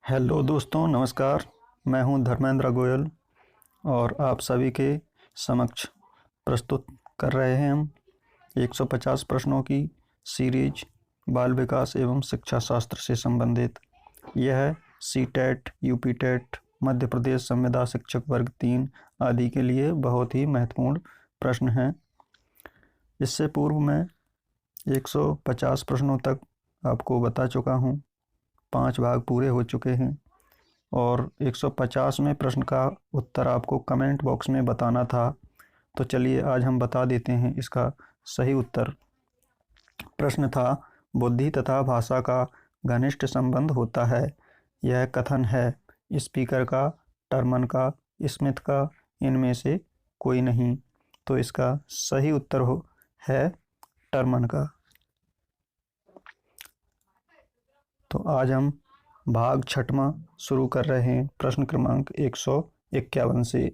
Hello दोस्तों, नमस्कार। मैं हूं धर्मेंद्र गोयल और आप सभी के समक्ष प्रस्तुत कर रहे हैं हम 150 प्रश्नों की सीरीज बाल विकास एवं शिक्षा शास्त्र से संबंधित। यह सीटेट, यूपीटेट, मध्य प्रदेश संविदा शिक्षक वर्ग 3 आदि के लिए बहुत ही महत्वपूर्ण प्रश्न हैं। इससे पूर्व मैं 150 प्रश्नों तक आपको बता चुका हूं। 5 भाग पूरे हो चुके हैं और 150वें प्रश्न का उत्तर आपको कमेंट बॉक्स में बताना था। तो चलिए आज हम बता देते हैं इसका सही उत्तर। प्रश्न था, बुद्धि तथा भाषा का घनिष्ठ संबंध होता है। यह कथन है स्पीकर का, टर्मन का, स्मिथ का, इनमें से कोई नहीं। तो इसका सही उत्तर है टर्मन का। तो आज हम भाग 6वां शुरू कर रहे हैं प्रश्न क्रमांक 151 से।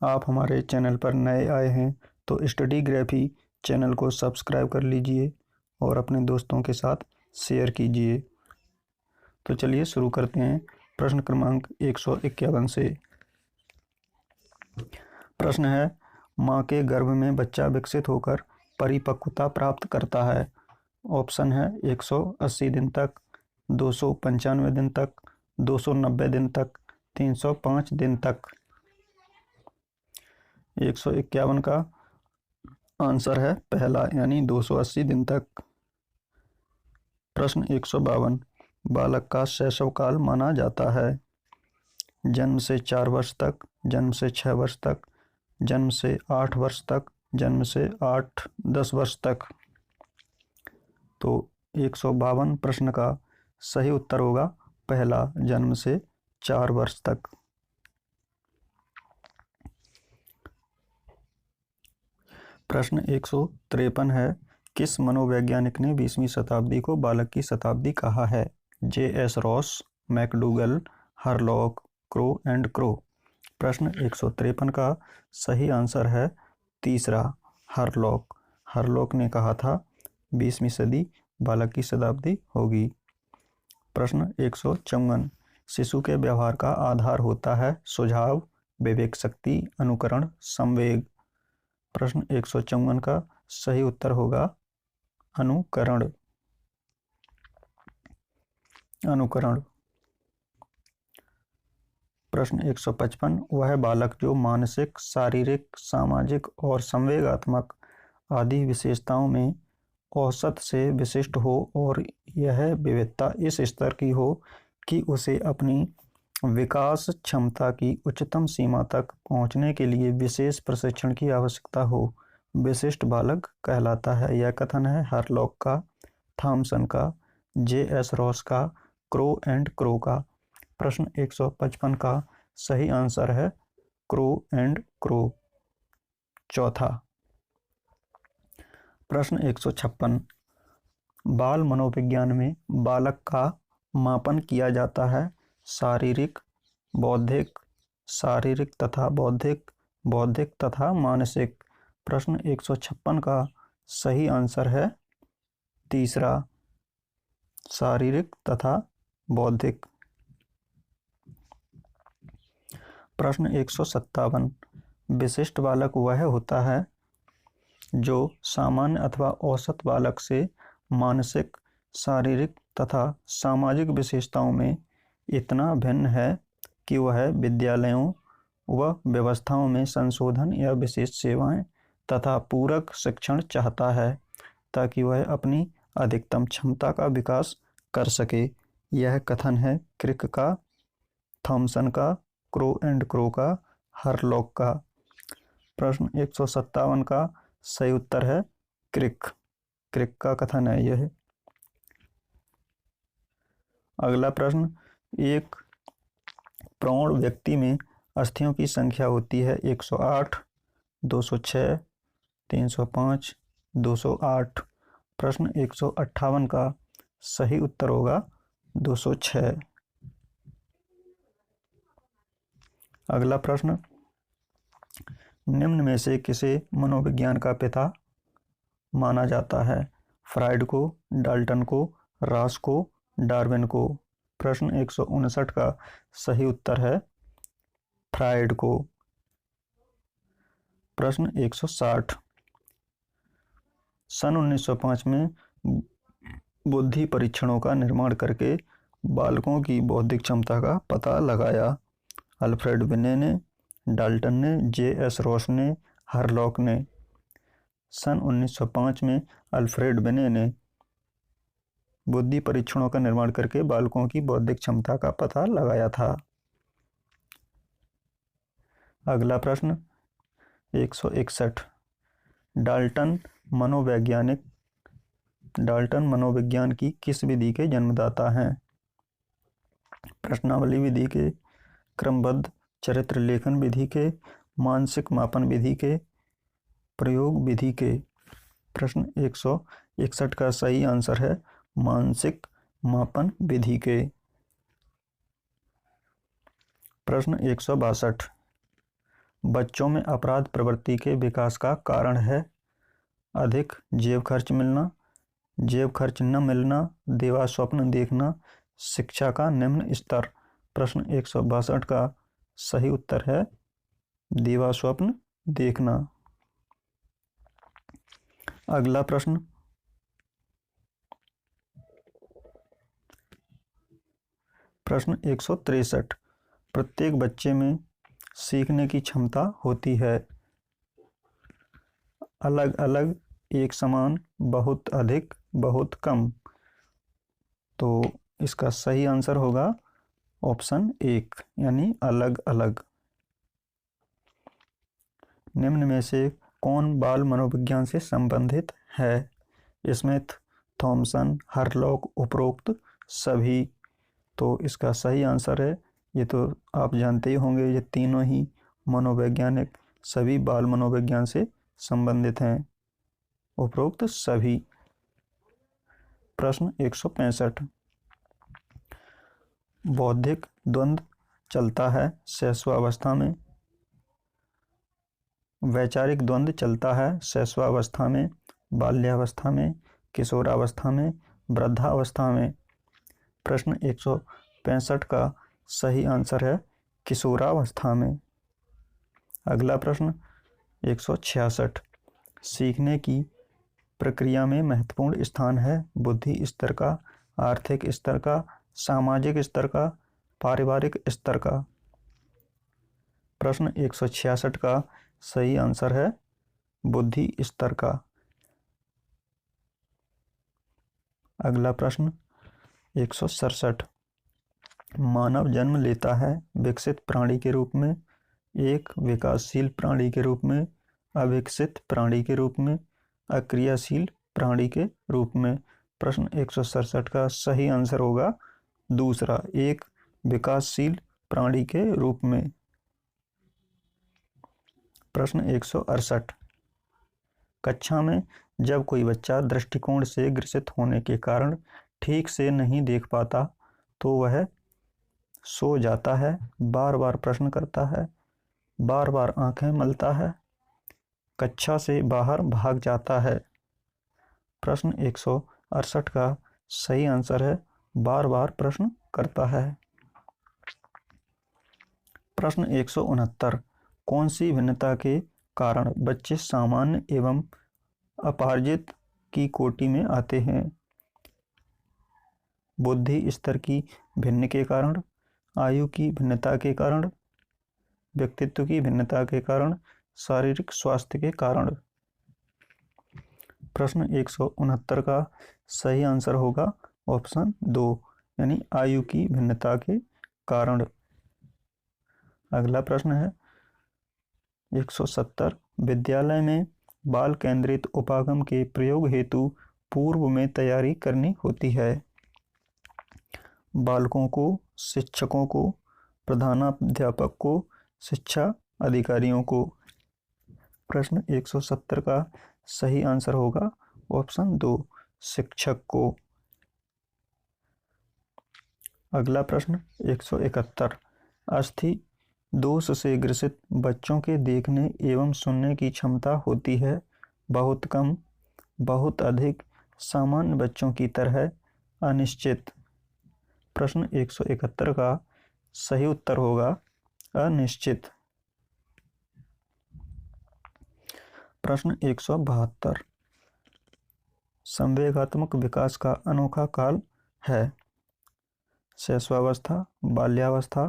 आप हमारे चैनल पर नए आए हैं तो स्टडी ग्राफी चैनल को सब्सक्राइब कर लीजिए और अपने दोस्तों के साथ शेयर कीजिए। तो चलिए शुरू करते हैं प्रश्न क्रमांक 151 से। प्रश्न है, माँ के गर्भ में बच्चा विकसित होकर परिपक्वता प्राप्त करता है। ऑप्शन है 180 दिन तक, 295 दिन तक, 290 दिन तक, 305 दिन तक। 151 का आंसर है पहला, यानी 280 दिन तक। प्रश्न 152, बालक का शैशव काल माना जाता है। जन्म से 4 वर्ष तक, जन्म से 6 वर्ष तक, जन्म से 8 वर्ष तक, जन्म से 8-10 वर्ष तक। तो 152 प्रश्न का सही उत्तर होगा पहला, जन्म से 4 वर्ष तक। प्रश्न 153 है, किस मनोवैज्ञानिक ने 20वीं शताब्दी को बालक की शताब्दी कहा है? J.S. Ross, McDougall, Hurlock, crow and crow. प्रश्न 153 का सही आंसर है तीसरा, हरलॉक। हरलॉक ने कहा था 20वीं सदी बालक की शताब्दी होगी। प्रश्न 154, शिशु के व्यवहार का आधार होता है सुझाव, विवेक शक्ति, अनुकरण, संवेग। प्रश्न 154 का सही उत्तर होगा अनुकरण। अनुकरण। प्रश्न 155, वह बालक जो मानसिक, शारीरिक, सामाजिक और संवेगात्मक आदि विशेषताओं में औसत से विशिष्ट हो और यह विविधता इस स्तर की हो कि उसे अपनी विकास क्षमता की उच्चतम सीमा तक पहुंचने के लिए विशेष प्रशिक्षण की आवश्यकता हो, विशिष्ट बालक कहलाता है। यह कथन है हरलॉक का, थॉमसन का, J.S. रॉस का, क्रो एंड क्रो का। प्रश्न 155 का सही आंसर है क्रो एंड क्रो, चौथा। प्रश्न 156, बाल मनोविज्ञान में बालक का मापन किया जाता है शारीरिक, बौद्धिक, शारीरिक तथा बौद्धिक, बौद्धिक तथा मानसिक। प्रश्न 156 का सही आंसर है तीसरा, शारीरिक तथा बौद्धिक। प्रश्न 157, विशिष्ट बालक वह होता है जो सामान्य अथवा औसत बालक से मानसिक, शारीरिक तथा सामाजिक विशेषताओं में इतना भिन्न है कि वह विद्यालयों व व्यवस्थाओं में संशोधन या विशेष सेवाएं तथा पूरक शिक्षण चाहता है ताकि वह अपनी अधिकतम क्षमता का विकास कर सके। यह कथन है क्रिक का, थॉमसन का, क्रो एंड क्रो का, हरलॉक का। प्रश्न 157 का सही उत्तर है क्रिक। क्रिक का कथन है यह। अगला प्रश्न, एक प्रौढ़ व्यक्ति में अस्थियों की संख्या होती है 108, 206, 305, 208। प्रश्न 158 का सही उत्तर होगा 206। अगला प्रश्न, निम्न में से किसे मनोविज्ञान का पिता माना जाता है? फ्राइड को, डाल्टन को, रॉस को, डार्विन को। प्रश्न 159 का सही उत्तर है फ्रायड को। प्रश्न 160, सन 1905 में बुद्धि परीक्षणों का निर्माण करके बालकों की बौद्धिक क्षमता का पता लगाया। अल्फ्रेड बिने ने, डाल्टन ने, J.S. रॉस ने, हरलॉक ने। सन 1905 में अल्फ्रेड बिने ने बुद्धि परीक्षणों का निर्माण करके बालकों की बौद्धिक क्षमता का पता लगाया था। अगला प्रश्न 161, डाल्टन मनोविज्ञान की किस विधि के जन्मदाता हैं? प्रश्नावली विधि के, क्रमबद्ध चरित्र लेखन विधि के, मानसिक मापन विधि के, प्रयोग विधि के। प्रश्न 161 का सही आंसर है मानसिक मापन विधि के। प्रश्न 162, बच्चों में अपराध प्रवृत्ति के विकास का कारण है? अधिक जेब खर्च मिलना, जेब खर्च न मिलना, देवा स्वप्न देखना, शिक्षा का निम्न स्तर। प्रश्न 162 का सही उत्तर है देवा स्वप्न देखना। अगला प्रश्न 163, प्रत्येक बच्चे में सीखने की क्षमता होती है? अलग अलग, एक समान, बहुत अधिक, बहुत कम। तो इसका सही आंसर होगा ऑप्शन 1 यानी अलग अलग। निम्न में से कौन बाल मनोविज्ञान से संबंधित है? स्मिथ, थॉमसन, हरलॉक, उपरोक्त सभी। तो इसका सही आंसर है, ये तो आप जानते ही होंगे, ये तीनों ही मनोवैज्ञानिक सभी बाल मनोविज्ञान से संबंधित हैं, उपरोक्त सभी। प्रश्न 165, बौद्धिक द्वंद्व चलता है शैशवावस्था में? वैचारिक द्वंद्व चलता है शैशवावस्था में, बाल्यावस्था में, किशोरावस्था में, वृद्धावस्था में। प्रश्न 165 का सही आंसर है किशोरावस्था में। अगला प्रश्न 166, सीखने की प्रक्रिया में महत्वपूर्ण स्थान है बुद्धि स्तर का, आर्थिक स्तर का, सामाजिक स्तर का, पारिवारिक स्तर का। प्रश्न 166 का सही आंसर है बुद्धि स्तर का। अगला प्रश्न 167, मानव जन्म लेता है विकसित प्राणी के रूप में, एक विकासशील प्राणी के रूप में, अविकसित प्राणी के रूप में, अक्रियाशील प्राणी के रूप में। प्रश्न 167 का सही आंसर होगा दूसरा, एक विकासशील प्राणी के रूप में। प्रश्न 168, कक्षा में जब कोई बच्चा दृष्टिकोण से ग्रसित होने के कारण ठीक से नहीं देख पाता तो वह सो जाता है, बार बार प्रश्न करता है, बार बार आंखें मलता है, कक्षा से बाहर भाग जाता है। प्रश्न 168 का सही आंसर है बार बार प्रश्न करता है। प्रश्न 169, कौन सी भिन्नता के कारण बच्चे सामान्य एवं अपार्जित की कोटि में आते हैं? बुद्धि स्तर की भिन्न के कारण, आयु की भिन्नता के कारण, व्यक्तित्व की भिन्नता के कारण, शारीरिक स्वास्थ्य के कारण। प्रश्न 169 का सही आंसर होगा ऑप्शन 2 यानी आयु की भिन्नता के कारण। अगला प्रश्न है 170, विद्यालय में बाल केंद्रित उपागम के प्रयोग हेतु पूर्व में तैयारी करनी होती है? बालकों को, शिक्षकों को, प्रधानाध्यापक को, शिक्षा अधिकारियों को। प्रश्न 170 का सही आंसर होगा ऑप्शन 2 शिक्षक को। अगला प्रश्न 171, अस्थि दोष से ग्रसित बच्चों के देखने एवं सुनने की क्षमता होती है बहुत कम, बहुत अधिक, सामान्य बच्चों की तरह, अनिश्चित। प्रश्न 171 का सही उत्तर होगा अनिश्चित। प्रश्न 172 संवेगात्मक विकास का अनोखा काल है। शैशवावस्था, बाल्यावस्था,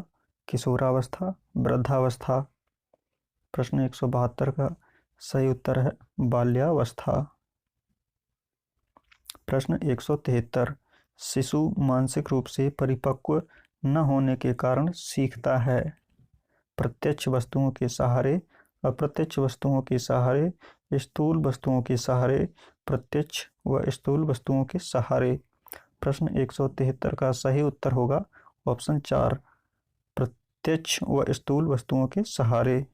किशोरावस्था, वृद्धावस्था। प्रश्न 172 का सही उत्तर है बाल्यावस्था। प्रश्न 173 शिशु मानसिक रूप से परिपक्व न होने के कारण सीखता है। प्रत्यक्ष वस्तुओं के सहारे, अप्रत्यक्ष वस्तुओं के सहारे, स्थूल वस्तुओं के सहारे, प्रत्यक्ष व स्थूल वस्तुओं के सहारे। प्रश्न 173 का सही उत्तर होगा ऑप्शन 4 प्रत्यक्ष व स्थूल वस्तुओं के सहारे।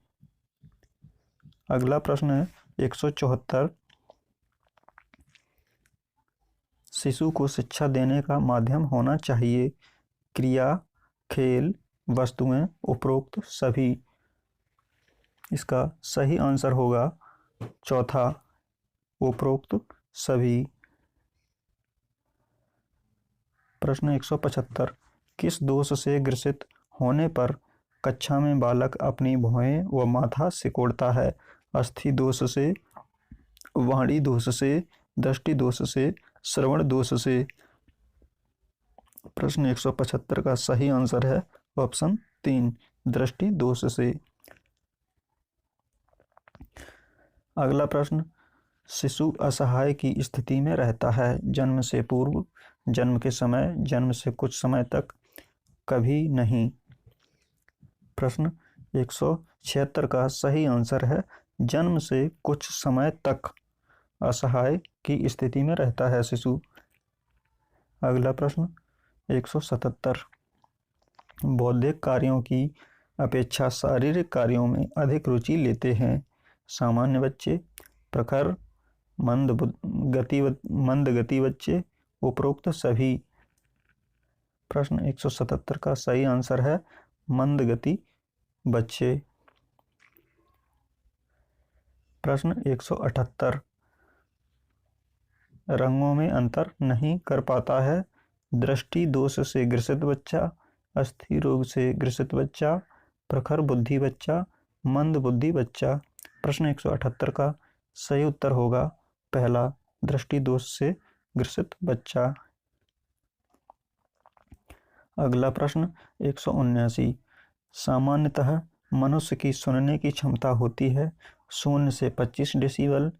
अगला प्रश्न है 174 शिशु को शिक्षा देने का माध्यम होना चाहिए। क्रिया, खेल, वस्तुएं, उपरोक्त सभी। इसका सही आंसर होगा चौथा उपरोक्त सभी। प्रश्न 175 किस दोष से ग्रसित होने पर कक्षा में बालक अपनी भौहें व माथा सिकोड़ता है। अस्थि दोष से, वाणी दोष से, दृष्टि दोष से, श्रवण दोष से। प्रश्न 175 का सही आंसर है ऑप्शन 3 दृष्टि दोष से। अगला प्रश्न शिशु असहाय की स्थिति में रहता है। जन्म से पूर्व, जन्म के समय, जन्म से कुछ समय तक, कभी नहीं। प्रश्न 176 का सही आंसर है जन्म से कुछ समय तक असहाय की स्थिति में रहता है शिशु। अगला प्रश्न 177 बौद्धिक कार्यों की अपेक्षा शारीरिक कार्यों में अधिक रुचि लेते हैं। सामान्य बच्चे, प्रखर, मंद गति बच्चे, उपरोक्त सभी। प्रश्न 177 का सही आंसर है मंद गति बच्चे। प्रश्न 178 रंगों में अंतर नहीं कर पाता है। दृष्टि दोष से ग्रसित बच्चा, अस्थि रोग से ग्रसित बच्चा, प्रखर बुद्धि बच्चा, मंद बुद्धि बच्चा। प्रश्न 178 का सही उत्तर होगा पहला दृष्टि दोष से ग्रसित बच्चा। अगला प्रश्न 179 सामान्यतः मनुष्य की सुनने की क्षमता होती है 0 से 25 डेसिबल,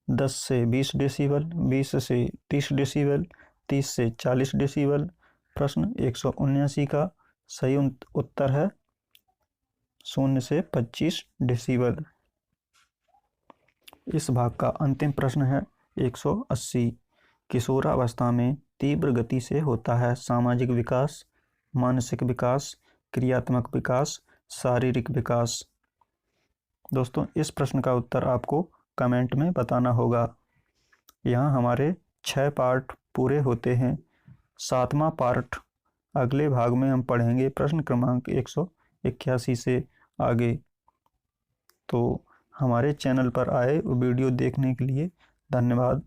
10 से 20 डेसिबल, 20 से 30 डेसिबल, 30 से 40 डेसिबल। प्रश्न 179 का सही उत्तर है 0 से 25 डेसिबल। इस भाग का अंतिम प्रश्न है 180 किशोरावस्था में तीव्र गति से होता है सामाजिक विकास, मानसिक विकास, क्रियात्मक विकास, शारीरिक विकास। दोस्तों इस प्रश्न का उत्तर आपको कमेंट में बताना होगा। यहाँ हमारे 6 पार्ट पूरे होते हैं। 7वां पार्ट अगले भाग में हम पढ़ेंगे प्रश्न क्रमांक 181 से आगे। तो हमारे चैनल पर आए वीडियो देखने के लिए धन्यवाद।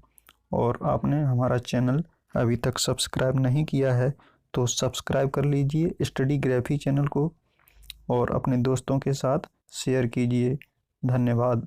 और आपने हमारा चैनल अभी तक सब्सक्राइब नहीं किया है तो सब्सक्राइब कर लीजिए स्टडीग्राफी चैनल को और अपने दोस्तों के साथ शेयर कीजिए। धन्यवाद।